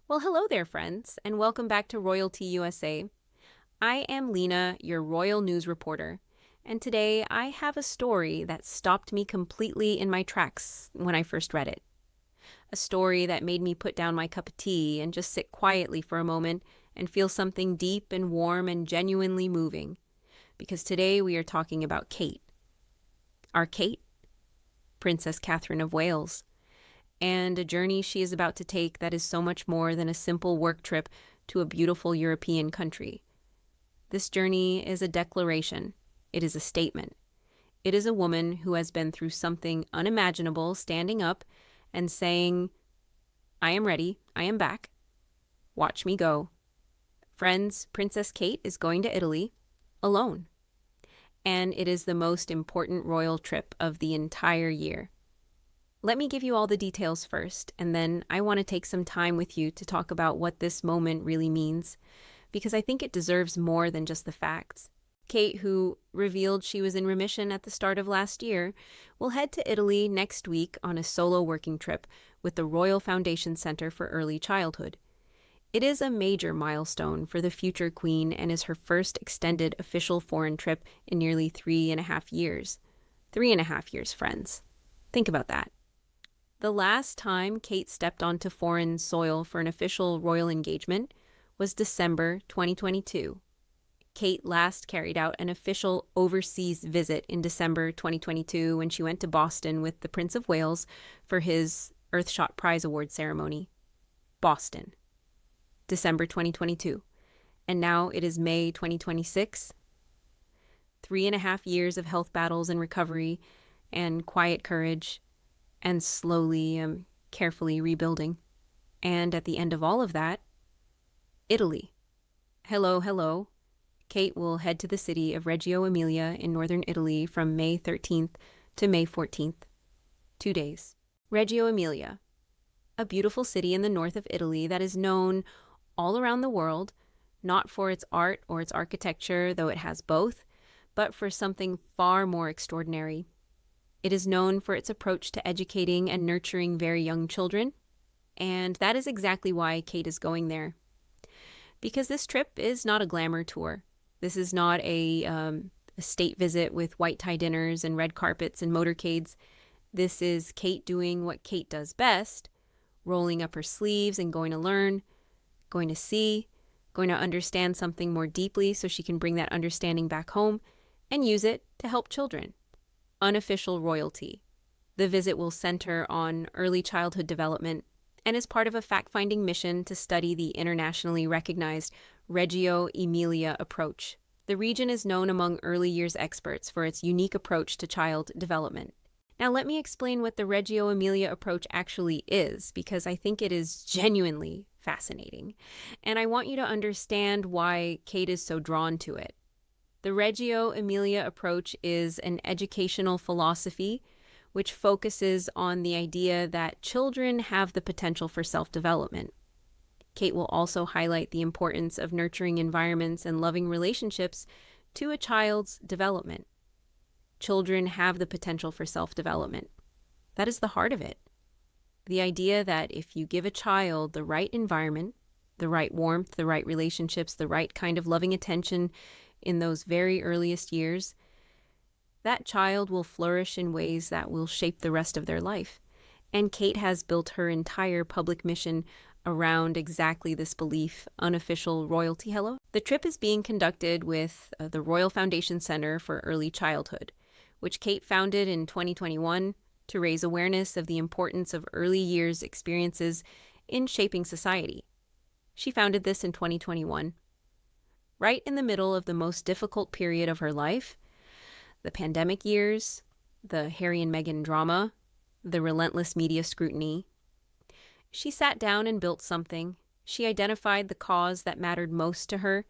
Well, hello there, friends, and welcome back to Royalty USA. I am Lina, your royal news reporter, and today I have a story that stopped me completely in my tracks when I first read it. A story that made me put down my cup of tea and just sit quietly for a moment and feel something deep and warm and genuinely moving. Because today we are talking about Kate. Our Kate, Princess Catherine of Wales, and a journey she is about to take that is so much more than a simple work trip to a beautiful European country. This journey is a declaration. It is a statement. It is a woman who has been through something unimaginable, standing up and saying, I am ready, I am back. Watch me go. Friends, Princess Kate is going to Italy alone. And it is the most important royal trip of the entire year. Let me give you all the details first, and then I want to take some time with you to talk about what this moment really means, because I think it deserves more than just the facts. Kate, who revealed she was in remission at the start of last year, will head to Italy next week on a solo working trip with the Royal Foundation Center for Early Childhood. It is a major milestone for the future queen and is her first extended official foreign trip in nearly 3.5 years. 3.5 years, friends. Think about that. The last time Kate stepped onto foreign soil for an official royal engagement was December 2022. Kate last carried out an official overseas visit in December 2022 when she went to Boston with the Prince of Wales for his Earthshot Prize Award ceremony. Boston. December 2022. And now it is May 2026. 3.5 years of health battles and recovery and quiet courage and slowly, carefully rebuilding. And at the end of all of that, Italy. Hello. Kate will head to the city of Reggio Emilia in northern Italy from May 13th to May 14th. 2 days. Reggio Emilia, a beautiful city in the north of Italy that is known all around the world, not for its art or its architecture, though it has both, but for something far more extraordinary. It is known for its approach to educating and nurturing very young children, and that is exactly why Kate is going there. Because this trip is not a glamour tour. This is not a state visit with white tie dinners and red carpets and motorcades. This is Kate doing what Kate does best, rolling up her sleeves and going to learn, going to see, going to understand something more deeply so she can bring that understanding back home and use it to help children. Unofficial royalty. The visit will center on early childhood development and is part of a fact-finding mission to study the internationally recognized Reggio Emilia approach. The region is known among early years experts for its unique approach to child development. Now let me explain what the Reggio Emilia approach actually is, because I think it is genuinely fascinating, and I want you to understand why Kate is so drawn to it. The Reggio Emilia approach is an educational philosophy which focuses on the idea that children have the potential for self-development. Kate will also highlight the importance of nurturing environments and loving relationships to a child's development. Children have the potential for self-development. That is the heart of it. The idea that if you give a child the right environment, the right warmth, the right relationships, the right kind of loving attention in those very earliest years, that child will flourish in ways that will shape the rest of their life. And Kate has built her entire public mission around exactly this belief, unofficial royalty. The trip is being conducted with the Royal Foundation Center for Early Childhood, which Kate founded in 2021 to raise awareness of the importance of early years experiences in shaping society. She founded this in 2021. Right in the middle of the most difficult period of her life, the pandemic years, the Harry and Meghan drama, the relentless media scrutiny, she sat down and built something. She identified the cause that mattered most to her,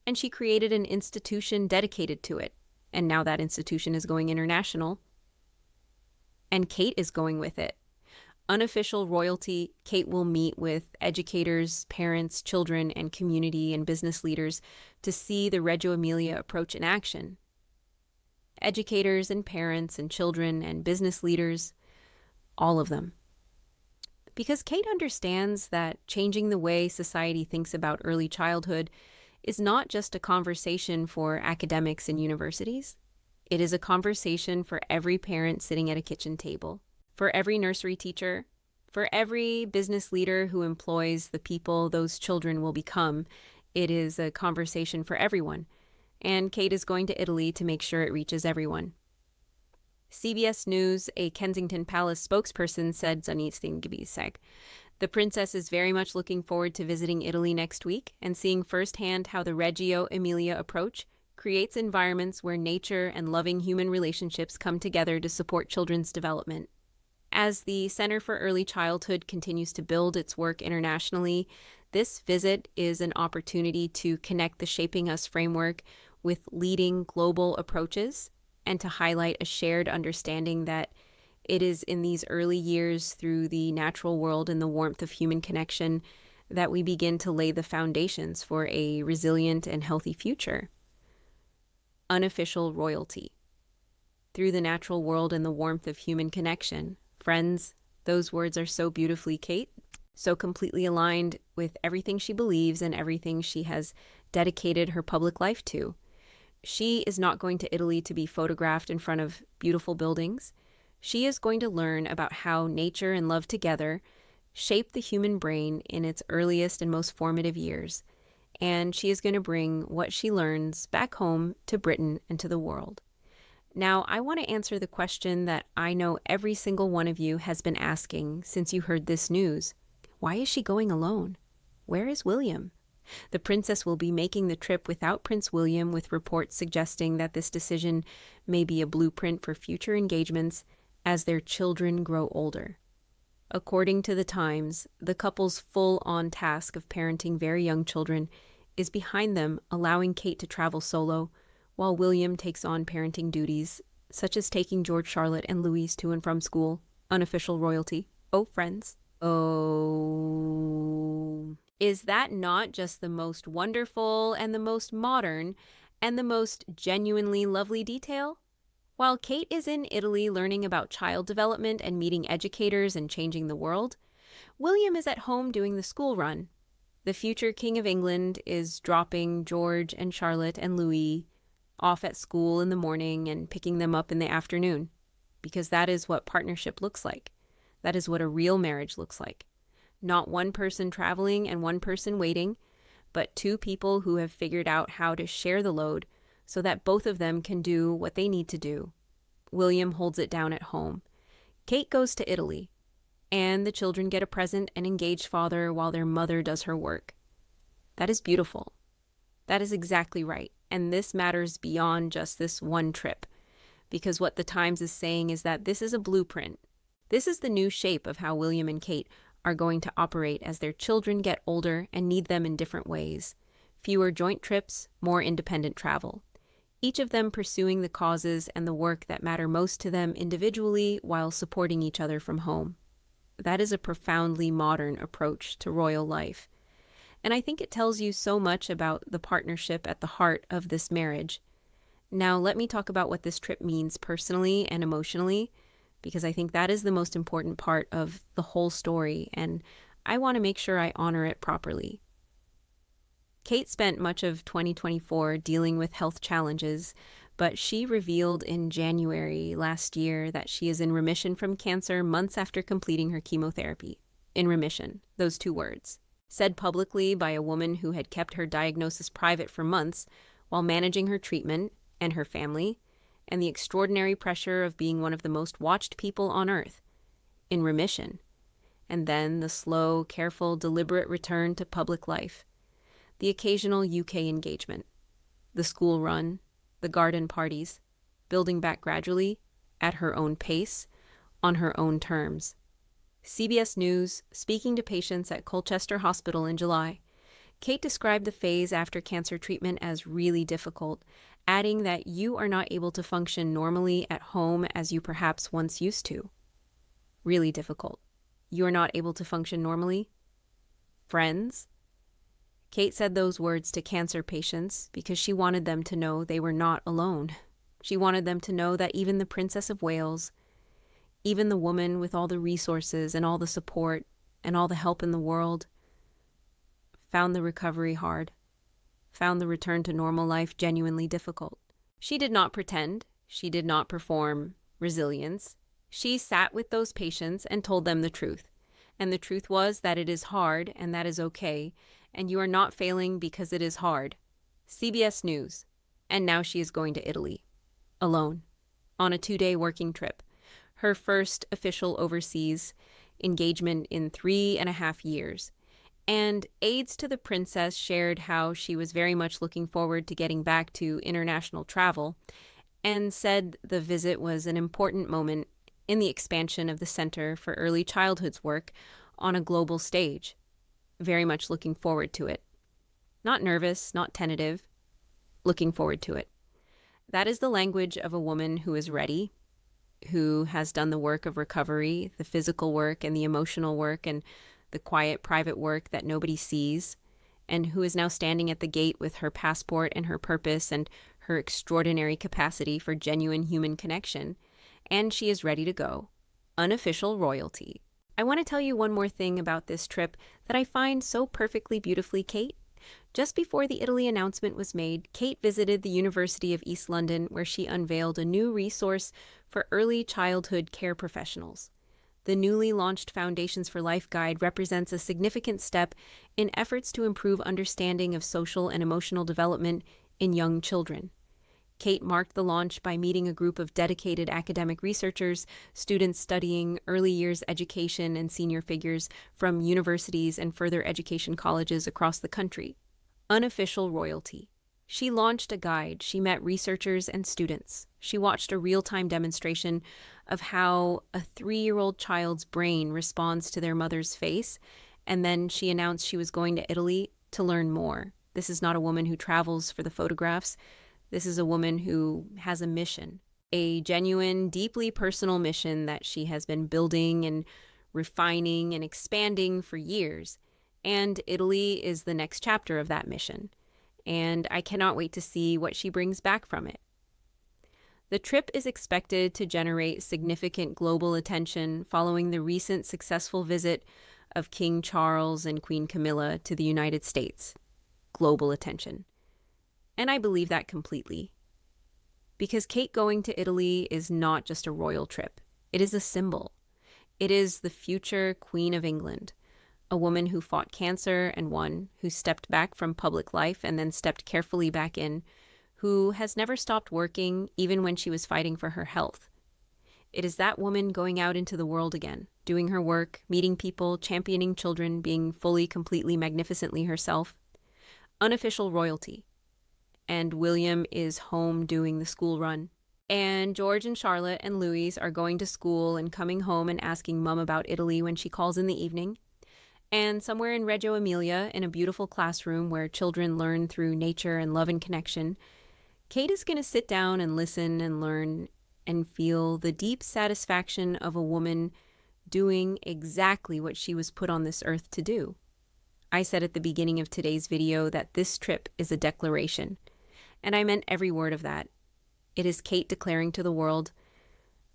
and she created an institution dedicated to it. And now that institution is going international. And Kate is going with it. Unofficial royalty, Kate will meet with educators, parents, children, and community and business leaders to see the Reggio Emilia approach in action. Educators and parents and children and business leaders, all of them. because Kate understands that changing the way society thinks about early childhood is not just a conversation for academics and universities. It is a conversation for every parent sitting at a kitchen table, for every nursery teacher, for every business leader who employs the people those children will become. It is a conversation for everyone, and Kate is going to Italy to make sure it reaches everyone. CBS News, a Kensington Palace spokesperson said, the princess is very much looking forward to visiting Italy next week and seeing firsthand how the Reggio Emilia approach creates environments where nature and loving human relationships come together to support children's development. As the Center for Early Childhood continues to build its work internationally, this visit is an opportunity to connect the Shaping Us framework with leading global approaches and to highlight a shared understanding that it is in these early years, through the natural world and the warmth of human connection, that we begin to lay the foundations for a resilient and healthy future. Unofficial royalty. Through the natural world and the warmth of human connection. Friends, those words are so beautifully Kate, so completely aligned with everything she believes and everything she has dedicated her public life to. She is not going to Italy to be photographed in front of beautiful buildings. She is going to learn about how nature and love together shape the human brain in its earliest and most formative years. And she is going to bring what she learns back home to Britain and to the world. Now, I want to answer the question that I know every single one of you has been asking since you heard this news. Why is she going alone? Where is William? The princess will be making the trip without Prince William, with reports suggesting that this decision may be a blueprint for future engagements as their children grow older. According to the Times, the couple's full-on task of parenting very young children is behind them, allowing Kate to travel solo, while William takes on parenting duties, such as taking George, Charlotte, and Louise to and from school. Unofficial royalty. Oh, friends. Oh. Is that not just the most wonderful and the most modern and the most genuinely lovely detail? While Kate is in Italy learning about child development and meeting educators and changing the world, William is at home doing the school run. The future King of England is dropping George and Charlotte and Louis off at school in the morning and picking them up in the afternoon, because that is what partnership looks like. That is what a real marriage looks like. Not one person traveling and one person waiting, but two people who have figured out how to share the load so that both of them can do what they need to do. William holds it down at home. Kate goes to Italy, and the children get a present and engaged father while their mother does her work. That is beautiful. That is exactly right. And this matters beyond just this one trip, because what the Times is saying is that this is a blueprint. This is the new shape of how William and Kate are going to operate as their children get older and need them in different ways. Fewer joint trips, more independent travel. Each of them pursuing the causes and the work that matter most to them individually while supporting each other from home. That is a profoundly modern approach to royal life. And I think it tells you so much about the partnership at the heart of this marriage. Now, let me talk about what this trip means personally and emotionally, because I think that is the most important part of the whole story, and I want to make sure I honor it properly. Kate spent much of 2024 dealing with health challenges, but she revealed in January last year that she is in remission from cancer months after completing her chemotherapy. In remission, those two words. Said publicly by a woman who had kept her diagnosis private for months while managing her treatment and her family, and the extraordinary pressure of being one of the most watched people on earth. In remission. And then the slow, careful, deliberate return to public life. The occasional UK engagement. The school run. The garden parties. Building back gradually, at her own pace, on her own terms. CBS News, speaking to patients at Colchester Hospital in July, Kate described the phase after cancer treatment as really difficult, adding that you are not able to function normally at home as you perhaps once used to. Really difficult. You are not able to function normally? Friends? Kate said those words to cancer patients because she wanted them to know they were not alone. She wanted them to know that even the Princess of Wales, even the woman with all the resources and all the support, and all the help in the world, found the recovery hard, found the return to normal life genuinely difficult. She did not pretend. She did not perform resilience. She sat with those patients and told them the truth. And the truth was that it is hard, and that is okay, and you are not failing because it is hard. CBS News. And now she is going to Italy. Alone. On a 2-day working trip. Her first official overseas engagement in 3.5 years. And aides to the princess shared how she was very much looking forward to getting back to international travel and said the visit was an important moment in the expansion of the Center for Early Childhood's work on a global stage. Very much looking forward to it. Not nervous, not tentative. Looking forward to it. That is the language of a woman who is ready, who has done the work of recovery, the physical work and the emotional work and the quiet private work that nobody sees, and who is now standing at the gate with her passport and her purpose and her extraordinary capacity for genuine human connection. And she is ready to go. Unofficial royalty. I want to tell you one more thing about this trip that I find so perfectly beautifully Kate. Just before the Italy announcement was made, Kate visited the University of East London, where she unveiled a new resource for early childhood care professionals. The newly launched Foundations for Life Guide represents a significant step in efforts to improve understanding of social and emotional development in young children. Kate marked the launch by meeting a group of dedicated academic researchers, students studying early years education, and senior figures from universities and further education colleges across the country. Unofficial royalty. She launched a guide. She met researchers and students. She watched a real-time demonstration of how a 3-year-old child's brain responds to their mother's face, and then she announced she was going to Italy to learn more. This is not a woman who travels for the photographs. This is a woman who has a mission, a genuine, deeply personal mission that she has been building and refining and expanding for years. And Italy is the next chapter of that mission. And I cannot wait to see what she brings back from it. The trip is expected to generate significant global attention following the recent successful visit of King Charles and Queen Camilla to the United States. Global attention. And I believe that completely. Because Kate going to Italy is not just a royal trip. It is a symbol. It is the future Queen of England. A woman who fought cancer and won, who stepped back from public life and then stepped carefully back in, who has never stopped working even when she was fighting for her health. It is that woman going out into the world again, doing her work, meeting people, championing children, being fully, completely, magnificently herself. Unofficial royalty. And William is home doing the school run. And George and Charlotte and Louise are going to school and coming home and asking Mum about Italy when she calls in the evening. And somewhere in Reggio Emilia, in a beautiful classroom where children learn through nature and love and connection, Kate is going to sit down and listen and learn and feel the deep satisfaction of a woman doing exactly what she was put on this earth to do. I said at the beginning of today's video that this trip is a declaration, and I meant every word of that. It is Kate declaring to the world,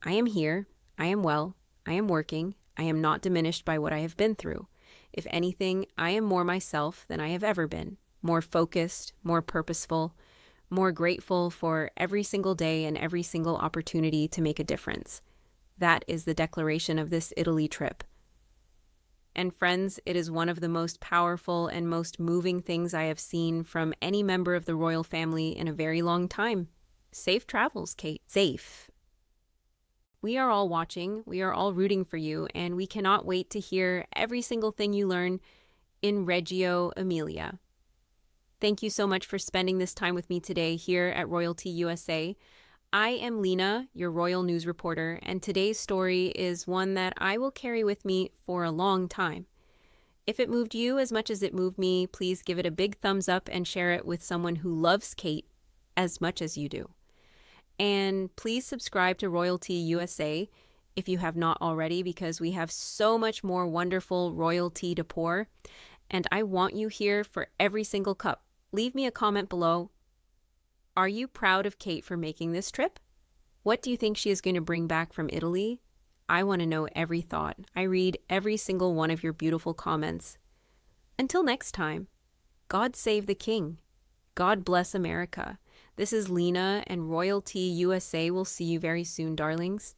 I am here, I am well, I am working, I am not diminished by what I have been through. If anything, I am more myself than I have ever been, more focused, more purposeful, more grateful for every single day and every single opportunity to make a difference. That is the declaration of this Italy trip. And friends, it is one of the most powerful and most moving things I have seen from any member of the royal family in a very long time. Safe travels, Kate. Safe. We are all watching, we are all rooting for you, and we cannot wait to hear every single thing you learn in Reggio Emilia. Thank you so much for spending this time with me today here at Royalty USA. I am Lina, your royal news reporter, and today's story is one that I will carry with me for a long time. If it moved you as much as it moved me, please give it a big thumbs up and share it with someone who loves Kate as much as you do. And please subscribe to Royalty USA if you have not already, because we have so much more wonderful royalty to pour. And I want you here for every single cup. Leave me a comment below. Are you proud of Kate for making this trip? What do you think she is going to bring back from Italy? I want to know every thought. I read every single one of your beautiful comments. Until next time, God save the King. God bless America. This is Lina, and Royalty USA will see you very soon, darlings.